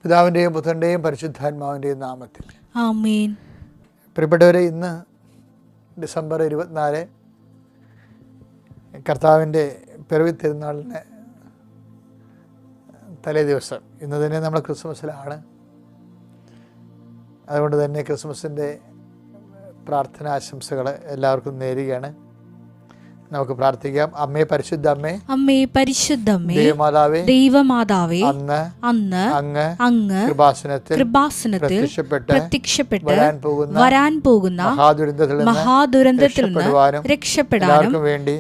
പിതാവിൻ്റെയും പുത്രൻ്റെയും പരിശുദ്ധാത്മാവിൻ്റെയും നാമത്തിൽ ആമേൻ. പ്രിയപ്പെട്ടവരെ, ഇന്ന് ഡിസംബർ 24 കർത്താവിൻ്റെ പിറവി തിരുനാളിന് തലേ ദിവസം. ഇന്ന് തന്നെ നമ്മൾ ക്രിസ്മസിലാണ്. അതുകൊണ്ട് തന്നെ ക്രിസ്മസിൻ്റെ പ്രാർത്ഥനാശംസകൾ എല്ലാവർക്കും നേരുകയാണ്. നമുക്ക് പ്രാർത്ഥിക്കാം. അമ്മേ, പരിശുദ്ധ അമ്മേ, അമ്മേ പരിശുദ്ധ അമ്മേ, ദൈവമാതാവേ, ദൈവമാതാവേ, അന്ന് അങ്ങ് കൃപാസനത്തിൽ പ്രത്യക്ഷപ്പെട്ട് വരാൻ പോകുന്ന മഹാദുരന്തത്തിൽ നിന്ന് രക്ഷപ്പെടാനും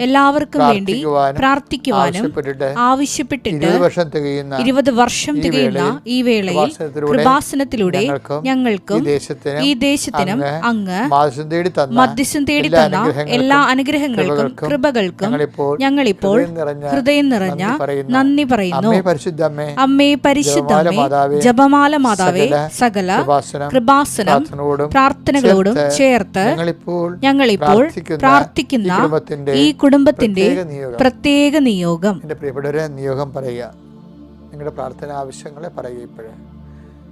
എല്ലാവർക്കും വേണ്ടി പ്രാർത്ഥിക്കുവാനും ആവശ്യപ്പെട്ടിട്ട് 20 വർഷം തികയുന്ന ഈ വേളയിൽ കൃപാസനത്തിലൂടെ ഞങ്ങൾക്കും ഈ ദേശത്തിനും അങ്ങ് മധ്യസ്ഥം തേടി തന്ന എല്ലാ അനുഗ്രഹങ്ങൾക്കും കൃപകൾക്കും ഞങ്ങളിപ്പോൾ ഹൃദയം നിറഞ്ഞ നന്ദി പറയുന്നു. അമ്മേ പരിശുദ്ധ അമ്മേ, ജപമാല മാതാവേ, സകല കൃപാസനം പ്രാർത്ഥനകളോടും ചേർത്ത് ഞങ്ങളിപ്പോൾ പ്രാർത്ഥിക്കുന്ന ഈ കുടുംബത്തിന്റെ പ്രത്യേക നിയോഗം. എൻ്റെ പ്രിയപ്പെട്ടവരെ, നിയോഗം പറയുക. നിങ്ങളുടെ പ്രാർത്ഥന ആവശ്യങ്ങളെ പറയുക. ഇപ്പോഴേ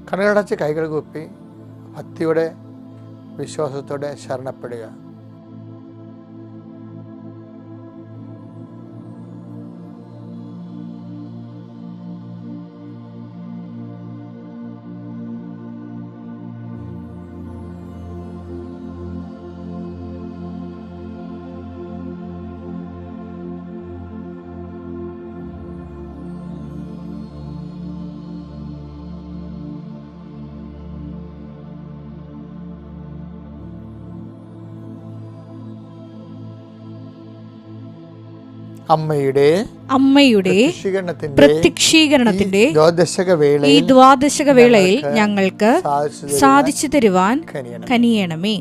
കണ്ണുകളടച്ച് കൈകൾ കൂപ്പി ഭക്തിയോടെ വിശ്വാസത്തോടെ ശരണപ്പെടുക. അമ്മയുടെ പ്രത്യക്ഷീകരണത്തിന്റെ ഈ ദ്വാദശക വേളയിൽ ഞങ്ങൾക്ക് സാധിച്ചു തരുവാൻ കനിയണമേ.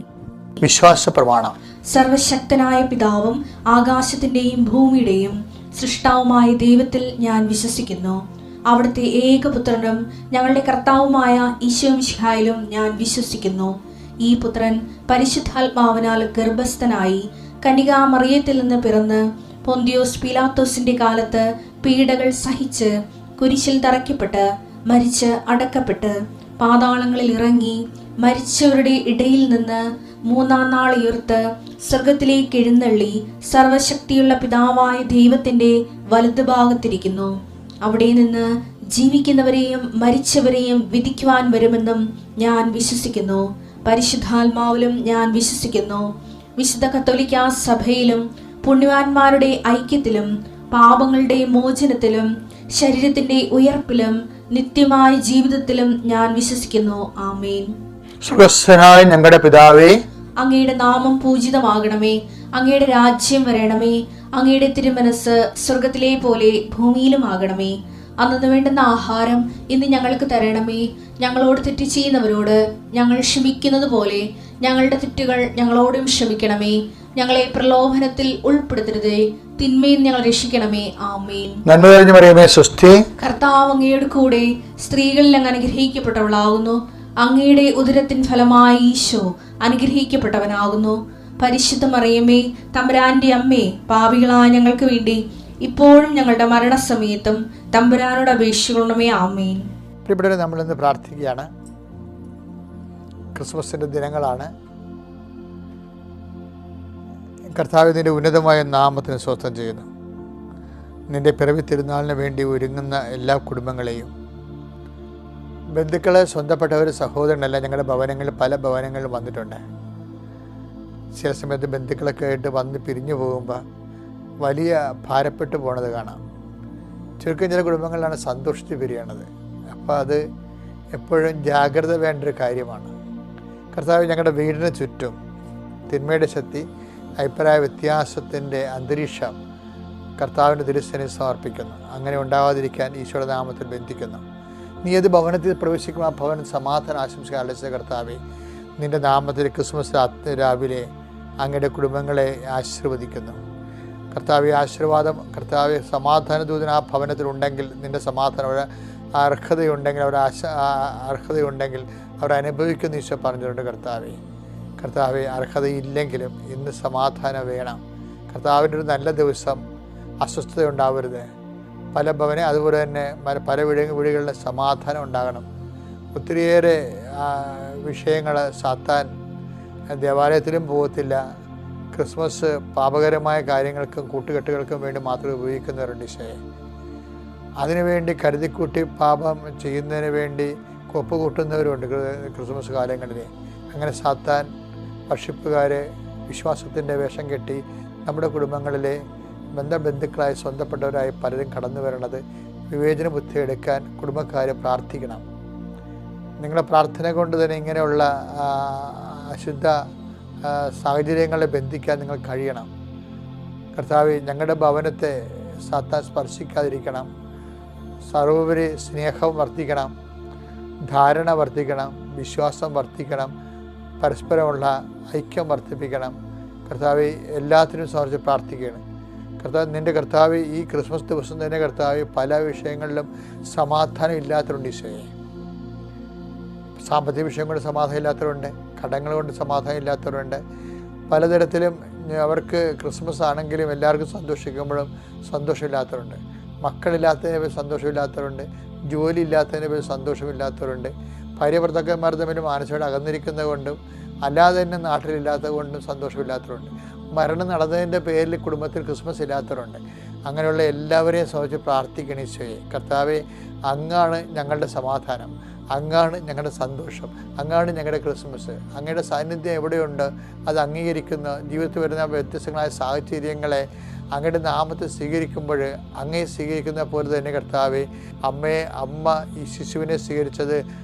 വിശ്വാസ പ്രമാണം. സർവശക്തനായ പിതാവും ആകാശത്തിന്റെയും ഭൂമിയുടെയും സൃഷ്ടാവുമായ ദൈവത്തിൽ ഞാൻ വിശ്വസിക്കുന്നു. അവിടുത്തെ ഏകപുത്രനും ഞങ്ങളുടെ കർത്താവുമായ ഈശോ മിശിഹായിലും ഞാൻ വിശ്വസിക്കുന്നു. ഈ പുത്രൻ പരിശുദ്ധാത്മാവിനാൽ ഗർഭസ്ഥനായി കന്യകാമറിയത്തിൽ നിന്ന് പിറന്ന് പൊന്തിയോസ് പീലാത്തോസിന്റെ കാലത്ത് പീഡകൾ സഹിച്ച് കുരിശിൽ തറയ്ക്കപ്പെട്ട് മരിച്ച് അടക്കപ്പെട്ട് പാതാളങ്ങളിൽ ഇറങ്ങി മരിച്ചവരുടെ ഇടയിൽ നിന്ന് 3-ാം നാൾ ഉയർത്ത് സ്വർഗത്തിലേക്ക് എഴുന്നള്ളി സർവശക്തിയുള്ള പിതാവായ ദൈവത്തിന്റെ വലതുഭാഗത്തിരിക്കുന്നു. അവിടെ നിന്ന് ജീവിക്കുന്നവരെയും മരിച്ചവരെയും വിധിക്കുവാൻ വരുമെന്നും ഞാൻ വിശ്വസിക്കുന്നു. പരിശുദ്ധാത്മാവിലും ഞാൻ വിശ്വസിക്കുന്നു. വിശുദ്ധ കത്തോലിക്കാ സഭയിലും പുണ്യവാന്മാരുടെ ഐക്യത്തിലും പാപങ്ങളുടെ മോചനത്തിലും ശരീരത്തിന്റെ ഉയർപ്പിലും നിത്യമായ ജീവിതത്തിലും ഞാൻ വിശ്വസിക്കുന്നു. ആമേൻ. സ്വർഗ്ഗസ്ഥനായ ഞങ്ങളുടെ പിതാവേ, അങ്ങയുടെ നാമം പൂജിതമാകണമേ. അങ്ങയുടെ രാജ്യം വരണമേ. അങ്ങയുടെ തിരുമനസ് സ്വർഗത്തിലെ പോലെ ഭൂമിയിലും ആകണമേ. അന്നു വേണ്ടുന്ന ആഹാരം ഇന്ന് ഞങ്ങൾക്ക് തരണമേ. ഞങ്ങളോട് തെറ്റ് ചെയ്യുന്നവരോട് ഞങ്ങൾ ക്ഷമിക്കുന്നത് പോലെ ഞങ്ങളുടെ തെറ്റുകൾ ഞങ്ങളോടും ക്ഷമിക്കണമേ. ഞങ്ങളെ പ്രലോഭനത്തിൽ ഉൾപ്പെടുത്തരുതേ, തിന്മയിൽ ഞങ്ങൾ രക്ഷിക്കണമേ. ആമേൻ. നന്മ നിറഞ്ഞ മറിയമേ, സ്വസ്തി. കർത്താവ് അങ്ങയുടെ കൂടെ സ്ത്രീകളിൽ അങ്ങ് അനുഗ്രഹിക്കപ്പെട്ടവളാകുന്നു. അങ്ങയുടെ ഉദരത്തിൻ ഫലമായി ഈശോ അനുഗ്രഹിക്കപ്പെട്ടവനാകുന്നു. പരിശുദ്ധ മറിയമേ, തമ്പുരാന്റെ അമ്മേ, പാപികളായ ഞങ്ങൾക്ക് വേണ്ടി ഇപ്പോഴും ഞങ്ങളുടെ മരണസമയത്തും തമ്പുരാനോട് അപേക്ഷിക്കണമേ. ആമേൻ. പ്രിയപ്പെട്ടവരെ, നമ്മളിന്ന് പ്രാർത്ഥിക്കുകയാണ്. ക്രിസ്മസിൻ്റെ ദിനങ്ങളാണ്. കർത്താവ് നിന്റെ ഉന്നതമായ നാമത്തിന് സ്വസ്ഥം ചെയ്യുന്നു. നിന്റെ പിറവി തിരുനാളിന് വേണ്ടി ഒരുങ്ങുന്ന എല്ലാ കുടുംബങ്ങളെയും, ബന്ധുക്കളെ, സ്വന്തപ്പെട്ടവർ, സഹോദരനെല്ലാം ഞങ്ങളുടെ ഭവനങ്ങളിൽ പല ഭവനങ്ങളിലും വന്നിട്ടുണ്ട്. ചില സമയത്ത് ബന്ധുക്കളൊക്കെ ആയിട്ട് വന്ന് പിരിഞ്ഞു പോകുമ്പോൾ വലിയ ഭാരപ്പെട്ടു പോണത് കാണാം. ചുരുക്കം ചില കുടുംബങ്ങളിലാണ് സന്തോഷിച്ച് പിരിയണത്. അപ്പോൾ അത് എപ്പോഴും ജാഗ്രത വേണ്ടൊരു കാര്യമാണ്. കർത്താവ് ഞങ്ങളുടെ വീടിന് ചുറ്റും തിന്മയുടെ ശക്തി, അഭിപ്രായ വ്യത്യാസത്തിൻ്റെ അന്തരീക്ഷം കർത്താവിൻ്റെ തിരുസന്നിധിയിൽ സമർപ്പിക്കുന്നു. അങ്ങനെ ഉണ്ടാവാതിരിക്കാൻ ഈശോയുടെ നാമത്തിൽ ബന്ധിക്കുന്നു. നീ ഏത് ഭവനത്തിൽ പ്രവേശിക്കും ആ ഭവനം സമാധാനം ആശംസിക്കാൻ അലച്ച കർത്താവെ, നിൻ്റെ നാമത്തിൽ ക്രിസ്മസ് രാവിലെ അങ്ങയുടെ കുടുംബങ്ങളെ ആശീർവദിക്കുന്നു. കർത്താവെ, ആശീർവാദം, കർത്താവെ, സമാധാന ദൂതൻ ആ ഭവനത്തിലുണ്ടെങ്കിൽ നിൻ്റെ സമാധാനം അർഹതയുണ്ടെങ്കിൽ അർഹതയുണ്ടെങ്കിൽ അവർ അനുഭവിക്കുന്ന ഈശോ പറഞ്ഞിട്ടുണ്ട്. കർത്താവെ, അർഹതയില്ലെങ്കിലും ഇന്ന് സമാധാനം വേണം. കർത്താവിൻ്റെ ഒരു നല്ല ദിവസം അസ്വസ്ഥത ഉണ്ടാവരുത്. പല ഭവനെ അതുപോലെ തന്നെ പല വീടുകളിലും സമാധാനം ഉണ്ടാകണം. ഒത്തിരിയേറെ വിഷയങ്ങൾ സാത്താൻ ദേവാലയത്തിലും പോകത്തില്ല. ക്രിസ്മസ് പാപകരമായ കാര്യങ്ങൾക്കും കൂട്ടുകെട്ടുകൾക്കും വേണ്ടി മാത്രം ഉപയോഗിക്കുന്നവരുണ്ട് ഈശോയെ. അതിനുവേണ്ടി കരുതിക്കൂട്ടി പാപം ചെയ്യുന്നതിന് വേണ്ടി കൊപ്പ് കൂട്ടുന്നവരുണ്ട് ക്രിസ്മസ് കാലങ്ങളിൽ. അങ്ങനെ സാത്താൻ വർഷിപ്പുകാരെ വിശ്വാസത്തിൻ്റെ വേഷം കെട്ടി നമ്മുടെ കുടുംബങ്ങളിലെ ബന്ധുക്കളായി സ്വന്തപ്പെട്ടവരായി പലരും കടന്നു വരണത് വിവേചന ബുദ്ധി എടുക്കാൻ കുടുംബക്കാരെ പ്രാർത്ഥിക്കണം. നിങ്ങളുടെ പ്രാർത്ഥന കൊണ്ട് തന്നെ ഇങ്ങനെയുള്ള അശുദ്ധ സാഹചര്യങ്ങളെ ബന്ധിക്കാൻ നിങ്ങൾ കഴിയണം. കർത്താവേ, ഞങ്ങളുടെ ഭവനത്തെ സാത്താൻ സ്പർശിക്കാതിരിക്കണം. സർവോപരി സ്നേഹം വർദ്ധിക്കണം, ധാരണ വർദ്ധിക്കണം, വിശ്വാസം വർദ്ധിക്കണം, പരസ്പരമുള്ള ഐക്യം വർദ്ധിപ്പിക്കണം. കർത്താവെ, എല്ലാത്തിനും സമർപ്പിച്ച് പ്രാർത്ഥിക്കുകയാണ്. നിൻ്റെ കർത്താവ് ഈ ക്രിസ്മസ് ദിവസം തന്നെ കർത്താവ് പല വിഷയങ്ങളിലും സമാധാനം ഇല്ലാത്തവരുണ്ട് ഈശോയെ. സാമ്പത്തിക വിഷയം കൊണ്ട് സമാധാനം ഇല്ലാത്തവരുണ്ട്, കടങ്ങൾ കൊണ്ട് സമാധാനം ഇല്ലാത്തവരുണ്ട്. പലതരത്തിലും അവർക്ക് ക്രിസ്മസ് ആണെങ്കിലും എല്ലാവർക്കും സന്തോഷിക്കുമ്പോഴും സന്തോഷമില്ലാത്തവരുണ്ട്. മക്കളില്ലാത്തതിനെ പേര് സന്തോഷമില്ലാത്തവരുണ്ട്, ജോലി ഇല്ലാത്തതിനെ പേര് സന്തോഷമില്ലാത്തവരുണ്ട്. ഭാര്യ ഭർത്താക്കന്മാർ തമ്മിൽ മാനസികമായിട്ട് അകന്നിരിക്കുന്നത് കൊണ്ടും അല്ലാതെ തന്നെ നാട്ടിലില്ലാത്തത് കൊണ്ടും സന്തോഷമില്ലാത്തവരുണ്ട്. മരണം നടന്നതിൻ്റെ പേരിൽ കുടുംബത്തിൽ ക്രിസ്മസ് ഇല്ലാത്തവരുണ്ട്. അങ്ങനെയുള്ള എല്ലാവരെയും സംബന്ധിച്ച് പ്രാർത്ഥിക്കണം ഈശോയെ. കർത്താവെ, അങ്ങാണ് ഞങ്ങളുടെ സമാധാനം, അങ്ങാണ് ഞങ്ങളുടെ സന്തോഷം, അങ്ങാണ് ഞങ്ങളുടെ ക്രിസ്മസ്. അങ്ങയുടെ സാന്നിധ്യം എവിടെയുണ്ട് അത് അംഗീകരിക്കുന്ന ജീവിതത്തിൽ വരുന്ന വ്യത്യസ്തങ്ങളായ സാഹചര്യങ്ങളെ അങ്ങയുടെ നാമത്തെ സ്വീകരിക്കുമ്പോൾ അങ്ങയെ സ്വീകരിക്കുന്ന പോലെ തന്നെ കർത്താവെ, അമ്മ ഈ ശിശുവിനെ സ്വീകരിച്ചത്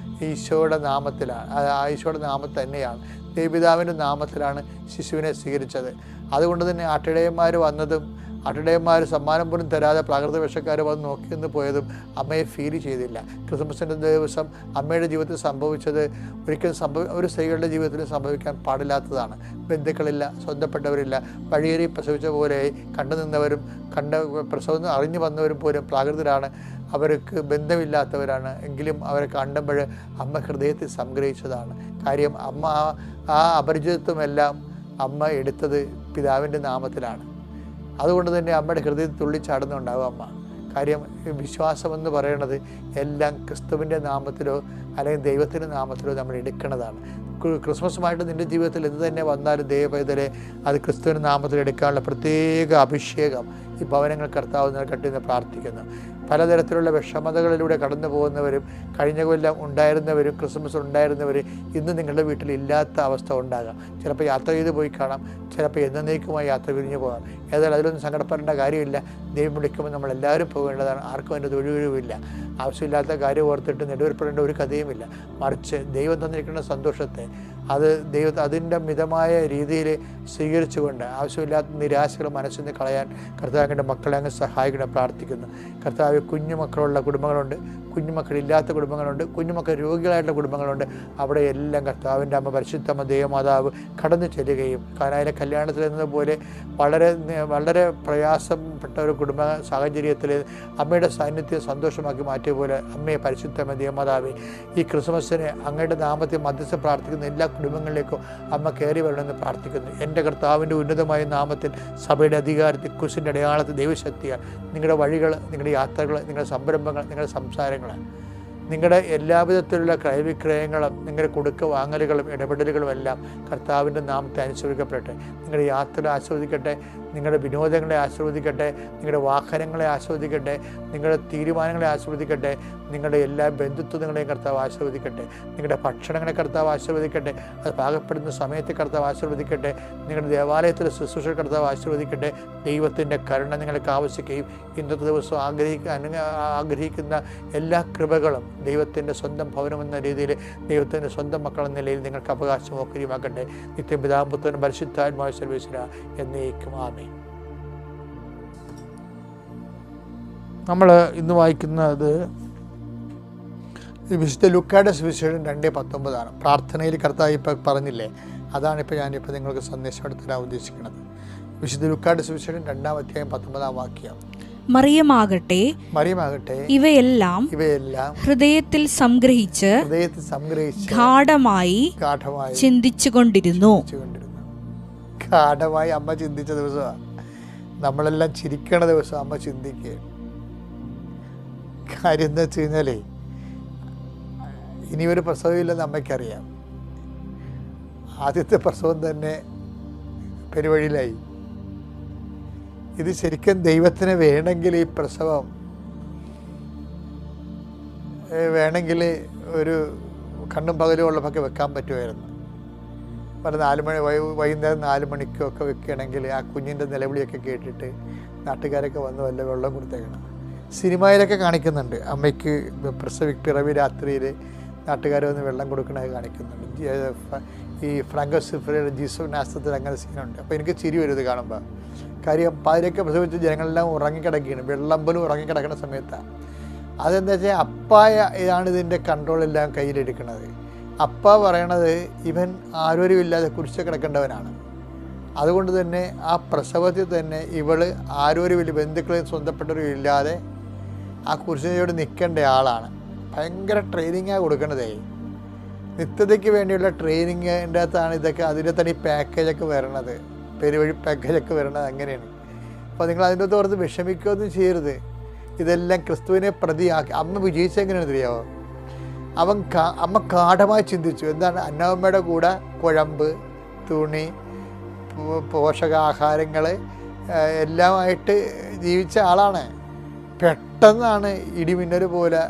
ഈശോയുടെ നാമത്തിലാണ്. ഈശോയുടെ നാമത്തിൽ തന്നെയാണ്, ദേവപിതാവിൻ്റെ നാമത്തിലാണ് ശിശുവിനെ സ്വീകരിച്ചത്. അതുകൊണ്ട് തന്നെ ആട്ടിടയന്മാർ വന്നതും ആട്ടിടയന്മാർ സമ്മാനം പോലും തരാതെ പ്രാകൃത വേഷക്കാർ വന്ന് നോക്കിയെന്ന് പോയതും അമ്മയെ ഫീൽ ചെയ്തില്ല. ക്രിസ്മസിൻ്റെ ദിവസം അമ്മയുടെ ജീവിതത്തിൽ സംഭവിച്ചത് ഒരിക്കലും ഒരു സ്ത്രീകളുടെ ജീവിതത്തിൽ സംഭവിക്കാൻ പാടില്ലാത്തതാണ്. ബന്ധുക്കളില്ല, സ്വന്തപ്പെട്ടവരില്ല, വഴിയേറി പ്രസവിച്ച പോലെ കണ്ടുനിന്നവരും പ്രസവം അറിഞ്ഞു വന്നവരും പോലും പ്രാകൃതരാണ്, അവർക്ക് ബന്ധമില്ലാത്തവരാണ്. എങ്കിലും അവരെ കണ്ടുമ്പോൾ അമ്മ ഹൃദയത്തിൽ സംഗ്രഹിച്ചതാണ്. കാര്യം അമ്മ ആ അപരിചിതത്വമെല്ലാം അമ്മ എടുത്തത് പിതാവിൻ്റെ നാമത്തിലാണ്. അതുകൊണ്ട് തന്നെ അമ്മയുടെ ഹൃദയത്തിൽ തുള്ളിച്ചാടുന്നുണ്ടാവും അമ്മ. കാര്യം വിശ്വാസമെന്ന് പറയുന്നത് എല്ലാം ക്രിസ്തുവിൻ്റെ നാമത്തിലോ അല്ലെങ്കിൽ ദൈവത്തിൻ്റെ നാമത്തിലോ നമ്മൾ എടുക്കുന്നതാണ്. ക്രിസ്മസുമായിട്ട് നിൻ്റെ ജീവിതത്തിൽ എന്ത് തന്നെ വന്നാലും ദൈവപൈതലെ അത് ക്രിസ്തുവിൻ്റെ നാമത്തിൽ എടുക്കാനുള്ള പ്രത്യേക അഭിഷേകം ഈ ഭവനങ്ങൾ കർത്താവ് നൽകട്ടെ എന്ന് പ്രാർത്ഥിക്കുന്നു. പലതരത്തിലുള്ള വിഷമതകളിലൂടെ കടന്നു പോകുന്നവരും കഴിഞ്ഞ കൊല്ലം ഉണ്ടായിരുന്നവരും ക്രിസ്മസ് ഉണ്ടായിരുന്നവർ ഇന്ന് നിങ്ങളുടെ വീട്ടിൽ ഇല്ലാത്ത അവസ്ഥ ഉണ്ടാകാം. ചിലപ്പോൾ യാത്ര ചെയ്ത് പോയി കാണാം, ചിലപ്പോൾ എന്നേക്കുമായി യാത്ര പിരിഞ്ഞു പോകാം. ഏതായാലും അതിലൊന്നും സങ്കടപ്പെടേണ്ട കാര്യമില്ല. ദൈവം വിളിക്കുമ്പോൾ നമ്മളെല്ലാവരും പോകേണ്ടതാണ്. ആർക്കും അതിൻ്റെ തൊഴിലുമില്ല. ആവശ്യമില്ലാത്ത കാര്യം ഓർത്തിട്ട് നെടുവേർപ്പെടേണ്ട ഒരു കഥയുമില്ല. മറിച്ച് ദൈവം തന്നിരിക്കുന്ന സന്തോഷത്തെ അതിൻ്റെ മിതമായ രീതിയിൽ സ്വീകരിച്ചുകൊണ്ട് ആവശ്യമില്ലാത്ത നിരാശകൾ മനസ്സിൽ നിന്ന് കളയാൻ കർത്താവിൻ്റെ മക്കളെ അങ്ങ് സഹായിക്കണം പ്രാർത്ഥിക്കുന്നു. കർത്താവ് കുഞ്ഞുമക്കളുള്ള കുടുംബങ്ങളുണ്ട്, കുഞ്ഞുമക്കളില്ലാത്ത കുടുംബങ്ങളുണ്ട്, കുഞ്ഞുമക്കൾ രോഗികളായിട്ടുള്ള കുടുംബങ്ങളുണ്ട്. അവിടെ എല്ലാം കർത്താവിൻ്റെ അമ്മ പരിശുദ്ധമ്മ ദൈവമാതാവ് കടന്നു ചെല്ലുകയും കാനായിലെ കല്യാണത്തിൽ എന്നതുപോലെ വളരെ പ്രയാസപ്പെട്ട ഒരു കുടുംബ സാഹചര്യത്തിൽ അമ്മയുടെ സാന്നിധ്യം സന്തോഷമാക്കി മാറ്റിയ പോലെ അമ്മയെ പരിശുദ്ധമ്മ ദൈവമാതാവ് ഈ ക്രിസ്മസിന് അങ്ങയുടെ നാമത്തിൽ മധ്യസ്ഥ പ്രാർത്ഥിക്കുന്ന എല്ലാ കുടുംബങ്ങളിലേക്കും അമ്മ കയറി വരണമെന്ന് പ്രാർത്ഥിക്കുന്നു. എൻ്റെ കർത്താവിൻ്റെ ഉന്നതമായ നാമത്തിൽ സഭയുടെ അധികാരത്തിൽ കുരിശിൻ്റെ അടയാളത്തിൽ ദൈവശക്തിയാൽ നിങ്ങളുടെ വഴികൾ, നിങ്ങളുടെ യാത്രകൾ, നിങ്ങളുടെ സംരംഭങ്ങൾ, നിങ്ങളുടെ സംസാരങ്ങൾ, നിങ്ങളുടെ എല്ലാവിധത്തിലുള്ള ക്രയവിക്രയങ്ങളും നിങ്ങളുടെ കൊടുക്ക വാങ്ങലുകളും ഇടപെടലുകളും എല്ലാം കർത്താവിൻ്റെ നാമത്തെ അനുസരിക്കപ്പെടട്ടെ. നിങ്ങളുടെ യാത്ര ആസ്വദിക്കട്ടെ, നിങ്ങളുടെ വിനോദങ്ങളെ ആസ്വദിക്കട്ടെ, നിങ്ങളുടെ വാഹനങ്ങളെ ആസ്വദിക്കട്ടെ, നിങ്ങളുടെ തീരുമാനങ്ങളെ ആസ്വദിക്കട്ടെ, നിങ്ങളുടെ എല്ലാ ബന്ധുത്വങ്ങളെയും കർത്താവ് ആസ്വദിക്കട്ടെ, നിങ്ങളുടെ ഭക്ഷണങ്ങളെ കർത്താവ് ആസ്വദിക്കട്ടെ, അത് പാകപ്പെടുന്ന സമയത്ത് കർത്താവ് ആസ്വദിക്കട്ടെ, നിങ്ങളുടെ ദേവാലയത്തിലെ ശുശ്രൂഷ കർത്താവ് ആസ്വദിക്കട്ടെ. ദൈവത്തിൻ്റെ കരുണ നിങ്ങൾക്ക് ആവശ്യിക്കുകയും ഇന്നത്തെ ദിവസം ആഗ്രഹിക്കുന്ന എല്ലാ കൃപകളും ദൈവത്തിൻ്റെ സ്വന്തം ഭവനമെന്ന രീതിയിൽ ദൈവത്തിൻ്റെ സ്വന്തം മക്കളെന്ന നിലയിൽ നിങ്ങൾക്ക് അവകാശം ഓഹരിയുമാക്കട്ടെ. നിത്യം പിതാവും പുത്രനും പരിശുദ്ധാത്മാവായ സർവ്വേശ്വരാ എന്നേക്കും ആമേൻ. നമ്മൾ ഇന്ന് വായിക്കുന്നത് വിശുദ്ധ ലൂക്കായുടെ സുവിശേഷം 2:19 പ്രാർത്ഥനയിൽ കർത്താവ് ഇപ്പം പറഞ്ഞില്ലേ, അതാണിപ്പോൾ ഞാനിപ്പോൾ നിങ്ങൾക്ക് സന്ദേശം തരാൻ ഉദ്ദേശിക്കുന്നത്. വിശുദ്ധ ലൂക്കായുടെ സുവിശേഷം 2:19 മറിയമാകട്ടെ ഇവയെല്ലാം ഹൃദയത്തിൽ സംഗ്രഹിച്ച് ഗാഢമായി ചിന്തിച്ചുകൊണ്ടിരുന്നു. ഗാഢമായി അമ്മ ചിന്തിച്ച ദിവസമാണ്. നമ്മളെല്ലാം ചിരിക്കണ ദിവസം അമ്മ ചിന്തിക്കുക. കാര്യം എന്താ വെച്ച് കഴിഞ്ഞാലേ, ഇനിയൊരു പ്രസവമില്ലെന്ന് അമ്മയ്ക്കറിയാം. ആദ്യത്തെ പ്രസവം തന്നെ പെരുവഴിയിലായി. ഇത് ശരിക്കും ദൈവത്തിന് വേണമെങ്കിൽ ഈ പ്രസവം വേണമെങ്കിൽ ഒരു കണ്ണും പകലും ഉള്ളപ്പൊക്കെ വെക്കാൻ പറ്റുമായിരുന്നു. പല 4 മണി വൈകുന്നേരം 4 മണിക്കൊക്കെ വെക്കുകയാണെങ്കിൽ ആ കുഞ്ഞിൻ്റെ നിലവിളിയൊക്കെ കേട്ടിട്ട് നാട്ടുകാരൊക്കെ വന്ന് വല്ല വെള്ളം കൊടുത്തേക്കണം. സിനിമയിലൊക്കെ കാണിക്കുന്നുണ്ട്, അമ്മയ്ക്ക് പിറവി രാത്രിയിൽ നാട്ടുകാർ വന്ന് വെള്ളം കൊടുക്കണത് കാണിക്കുന്നുണ്ട്. ഈ ഫ്രാങ്കോസിഫറയുടെ ജീസസ് നാസ്തത്തിൽ അങ്ങനെ സീനുണ്ട്. അപ്പോൾ എനിക്ക് ചിരി വരും ഇത് കാണുമ്പോൾ. കാര്യം പാതിരൊക്കെ പ്രസവിച്ച് ജനങ്ങളെല്ലാം ഉറങ്ങിക്കിടക്കുകയാണ്, വെള്ളം പോലും ഉറങ്ങിക്കിടക്കുന്ന സമയത്താണ്. അതെന്താ വെച്ചാൽ അപ്പായ ഇതാണ് ഇതിൻ്റെ കൺട്രോളെല്ലാം കയ്യിലെടുക്കുന്നത്. അപ്പ പറയണത് ഇവൻ ആരോരുമില്ലാതെ കുരിശ് കിടക്കേണ്ടവനാണ്. അതുകൊണ്ട് തന്നെ ആ പ്രസവത്തിൽ തന്നെ ഇവള് ആരോരുമില്ല, ബന്ധുക്കളും സ്വന്തപ്പെട്ടവരും ഇല്ലാതെ ആ കുരിശിനോട് നിൽക്കേണ്ട ആളാണ്. ഭയങ്കര ട്രെയിനിങ്ങാണ് കൊടുക്കണതേ. നിത്യതയ്ക്ക് വേണ്ടിയുള്ള ട്രെയിനിങ്ങിൻ്റെ അകത്താണ് ഇതൊക്കെ. അതിൻ്റെ തന്നെ ഈ പാക്കേജൊക്കെ വരണത്, പെരുവഴി പാക്കേജൊക്കെ വരണത് അങ്ങനെയാണ്. അപ്പോൾ നിങ്ങൾ അതിൻ്റെ അകത്ത് ഓർത്ത് വിഷമിക്കുകയൊന്നും ചെയ്യരുത്. ഇതെല്ലാം ക്രിസ്തുവിനെ പ്രതിയാക്കി. അമ്മ വിജയിച്ചെങ്ങനെയാണെന്ന് അറിയാമോ? അമ്മ ഗാഢമായി ചിന്തിച്ചു. എന്താണ്? അന്നമ്മയുടെ കൂടെ കുഴമ്പ്, തുണി, പോഷകാഹാരങ്ങൾ എല്ലാമായിട്ട് ജീവിച്ച ആളാണ്. പെട്ടെന്നാണ് ഇടിമിന്നൽ പോലെ,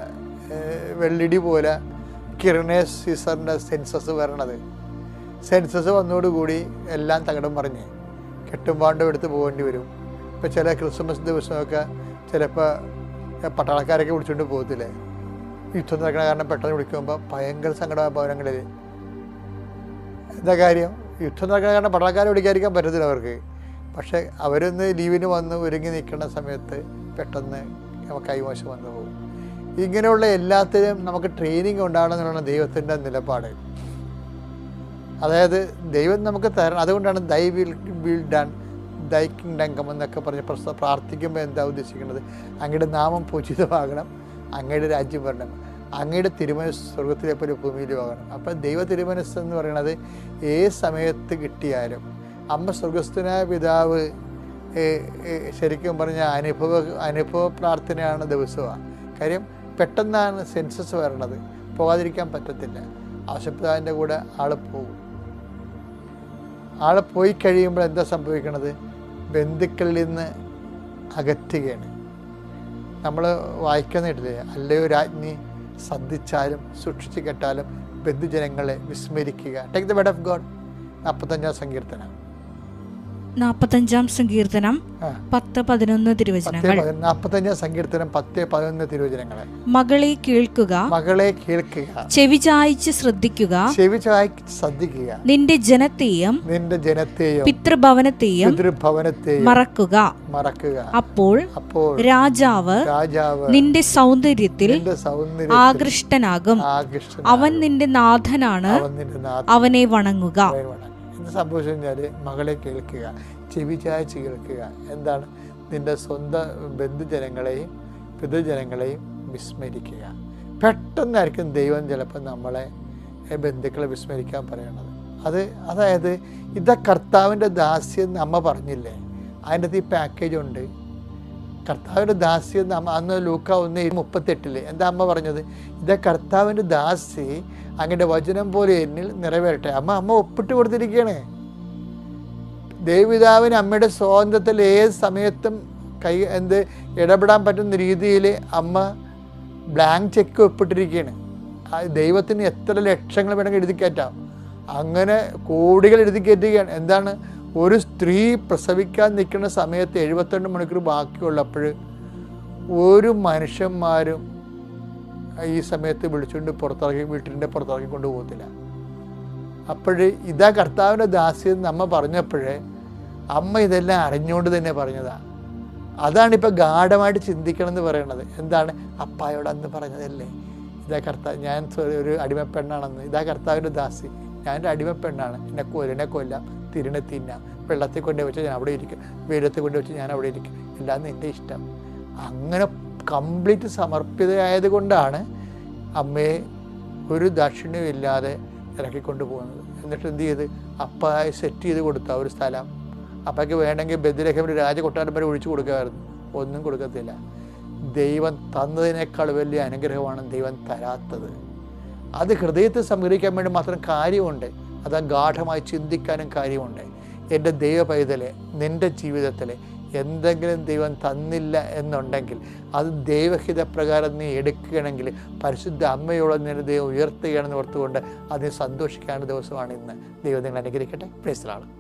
വെള്ളിടി പോലെ കിരണേസ് സീസറിൻ്റെ സെൻസസ് വരണത്. സെൻസസ് വന്നതോടുകൂടി എല്ലാം തകിടം പറഞ്ഞ് കെട്ടുമ്പാണ്ടും എടുത്ത് പോകേണ്ടി വരും. ഇപ്പോൾ ചില ക്രിസ്മസ് ദിവസമൊക്കെ ചിലപ്പോൾ പട്ടാളക്കാരൊക്കെ വിളിച്ചുകൊണ്ട് പോകത്തില്ലേ, യുദ്ധം നടക്കണ കാരണം പെട്ടെന്ന് വിളിക്കുമ്പോൾ ഭയങ്കര സങ്കടമായ ഭവനങ്ങളിൽ. എന്താ കാര്യം? യുദ്ധം നടക്കണ കാരണം പട്ടാളക്കാരെ വിളിക്കാതിരിക്കാൻ പറ്റത്തില്ല അവർക്ക്. പക്ഷേ അവരൊന്ന് ലീവിന് വന്ന് ഒരുങ്ങി നിൽക്കുന്ന സമയത്ത് പെട്ടെന്ന് കൈമോശം വന്നു പോകും. ഇങ്ങനെയുള്ള എല്ലാത്തിനും നമുക്ക് ട്രെയിനിങ് ഉണ്ടാകണം എന്നുള്ളതാണ് ദൈവത്തിൻ്റെ നിലപാട്. അതായത് ദൈവം നമുക്ക് തരണം. അതുകൊണ്ടാണ് thy will done, thy kingdom come എന്നൊക്കെ പറഞ്ഞ് പ്രാർത്ഥിക്കുമ്പോൾ എന്താ ഉദ്ദേശിക്കുന്നത്? അങ്ങയുടെ നാമം പൂജിതമാകണം, അങ്ങയുടെ രാജ്യം വരണം, അങ്ങയുടെ തിരുമനസ് സ്വർഗത്തിലെ പോലെ ഭൂമിയിലും ആകണം. അപ്പം ദൈവ തിരുമനസ് എന്ന് പറയുന്നത് ഏത് സമയത്ത് കിട്ടിയാലും, അമ്മ സ്വർഗസ്ഥനായ പിതാവ് ശരിക്കും പറഞ്ഞാൽ അനുഭവ പ്രാർത്ഥനയാണ് ദിവസമാണ്. കാര്യം പെട്ടെന്നാണ് സെൻസസ് വരണത്, പോകാതിരിക്കാൻ പറ്റത്തില്ല. ആശുപത്രിൻ്റെ കൂടെ പോകും. പോയി കഴിയുമ്പോൾ എന്താ സംഭവിക്കണത്? ബന്ധുക്കളിൽ നിന്ന് അകറ്റുകയാണ്. നമ്മൾ വായിക്കുന്നില്ലേ, അല്ലയോ രാജ്ഞി, ശ്രദ്ധിച്ചാലും സൂക്ഷിച്ച് കേട്ടാലും ബന്ധുജനങ്ങളെ വിസ്മരിക്കുക. Take the word of God. 45-ാം സങ്കീർത്തനം 45-ാം സങ്കീർത്തനം 10-11 തിരുവചനങ്ങൾ. 45-ാം സങ്കീർത്തനം 10-11 തിരുവചനങ്ങൾ. മകളെ കേൾക്കുക, മകളെ കേൾക്കുക, ചെവി ചായ്ച്ച് ശ്രദ്ധിക്കുക, ചെവി ചായ്ച്ച് ശ്രദ്ധിക്കുക, നിന്റെ ജനത്തെയും പിതൃഭവനത്തെയും മറക്കുക. അപ്പോൾ രാജാവ് നിന്റെ സൗന്ദര്യത്തിൽ ആകൃഷ്ടനാകും. അവൻ നിന്റെ നാഥനാണ്, അവനെ വണങ്ങുക. എന്ത് സംഭവിച്ചു കഴിഞ്ഞാൽ മകളെ കേൾക്കുക, ചെവി ചായ്ച്ച് കേൾക്കുക. എന്താണ്? നിന്റെ സ്വന്തം ബന്ധുജനങ്ങളെയും പിതൃജനങ്ങളെയും വിസ്മരിക്കുക. പെട്ടെന്നായിരിക്കും ദൈവം ചിലപ്പോൾ നമ്മളെ ബന്ധുക്കളെ വിസ്മരിക്കാൻ പറയണത്. അതായത് ഇതാ കർത്താവിൻ്റെ ദാസ്യം അമ്മ പറഞ്ഞില്ലേ, അതിൻ്റെ അകത്ത് ഈ പാക്കേജ് ഉണ്ട്. കർത്താവിൻ്റെ ദാസ്യം അന്ന് ലൂക്ക 1:38 എന്താ അമ്മ പറഞ്ഞത്? ഇതാ കർത്താവിൻ്റെ ദാസി, അങ്ങയുടെ വചനം പോലെ എന്നിൽ നിറവേറട്ടെ. അമ്മ ഒപ്പിട്ട് കൊടുത്തിരിക്കുകയാണ്. ദേവപിതാവിന് അമ്മയുടെ സ്വാതന്ത്ര്യത്തിൽ ഏത് സമയത്തും ഇടപെടാൻ പറ്റുന്ന രീതിയിൽ അമ്മ ബ്ലാങ്ക് ചെക്ക് ഒപ്പിട്ടിരിക്കുകയാണ്. ദൈവത്തിന് എത്ര ലക്ഷങ്ങൾ വേണമെങ്കിൽ എഴുതി കയറ്റാം, അങ്ങനെ കോടികൾ എഴുതി കയറ്റുകയാണ്. എന്താണ്? ഒരു സ്ത്രീ പ്രസവിക്കാൻ നിൽക്കുന്ന സമയത്ത് 72 മണിക്കൂർ ബാക്കിയുള്ളപ്പോൾ ഒരു മനുഷ്യന്മാരും ഈ സമയത്ത് വിളിച്ചുകൊണ്ട് വീട്ടിൻ്റെ പുറത്തിറക്കി കൊണ്ടുപോകത്തില്ല. അപ്പോൾ ഇതാ കർത്താവിൻ്റെ ദാസ്യം അമ്മ പറഞ്ഞപ്പോഴേ അമ്മ ഇതെല്ലാം അറിഞ്ഞുകൊണ്ട് തന്നെ പറഞ്ഞതാണ്. അതാണിപ്പോൾ ഗാഢമായിട്ട് ചിന്തിക്കണം എന്ന് പറയുന്നത്. എന്താണ്? അപ്പായോട് അന്ന് പറഞ്ഞതല്ലേ, ഇതാ ഞാൻ ഒരു അടിമപ്പെണ്ണാണെന്ന്, ഇതാ കർത്താവിൻ്റെ ദാസി, ഞാനൊരു അടിമപ്പെണ്ണാണ്, എന്നെ കൊല്ലാം, തിരിണെ തിന്നാം, വെള്ളത്തിൽ കൊണ്ടു വെച്ച് ഞാൻ അവിടെ ഇരിക്കും, വെയിലത്തിൽ കൊണ്ടു വെച്ച് ഞാൻ അവിടെ ഇരിക്കും, എല്ലാം നിൻ്റെ ഇഷ്ടം. അങ്ങനെ കംപ്ലീറ്റ് സമർപ്പിതയായത് കൊണ്ടാണ് അമ്മയെ ഒരു ദാക്ഷിണ്യവും ഇല്ലാതെ ഇറക്കിക്കൊണ്ട് പോകുന്നത്. എന്നിട്ട് എന്ത് ചെയ്ത്? അപ്പായി സെറ്റ് ചെയ്ത് കൊടുത്ത ഒരു സ്ഥലം. അപ്പയ്ക്ക് വേണമെങ്കിൽ ബെത്ലഹേമിൽ രാജകൊട്ടാരം വരെ ഒഴിച്ചു കൊടുക്കാമായിരുന്നു, ഒന്നും കൊടുക്കത്തില്ല. ദൈവം തന്നതിനേക്കാൾ വലിയ അനുഗ്രഹമാണ് ദൈവം തരാത്തത്. അത് ഹൃദയത്തിൽ സംഗ്രഹിക്കാൻ വേണ്ടി മാത്രം കാര്യമുണ്ട്. അത് ഗാഠമായി ചിന്തിക്കാനും കാര്യമുണ്ട്. എൻ്റെ ദൈവ പൈതലെ, നിൻ്റെ ജീവിതത്തിൽ എന്തെങ്കിലും ദൈവം തന്നില്ല എന്നുണ്ടെങ്കിൽ അത് ദൈവഹിത പ്രകാരം നീ എടുക്കുകയാണെങ്കിൽ പരിശുദ്ധ അമ്മയോളം നിന്നെ ദൈവം ഉയർത്തുകയാണെന്ന് ഓർത്തുകൊണ്ട് അതിന് സന്തോഷിക്കാനുള്ള ദിവസമാണ് ഇന്ന്. ദൈവം നിങ്ങൾ അനുഗ്രഹിക്കട്ടെ. Praise the Lord.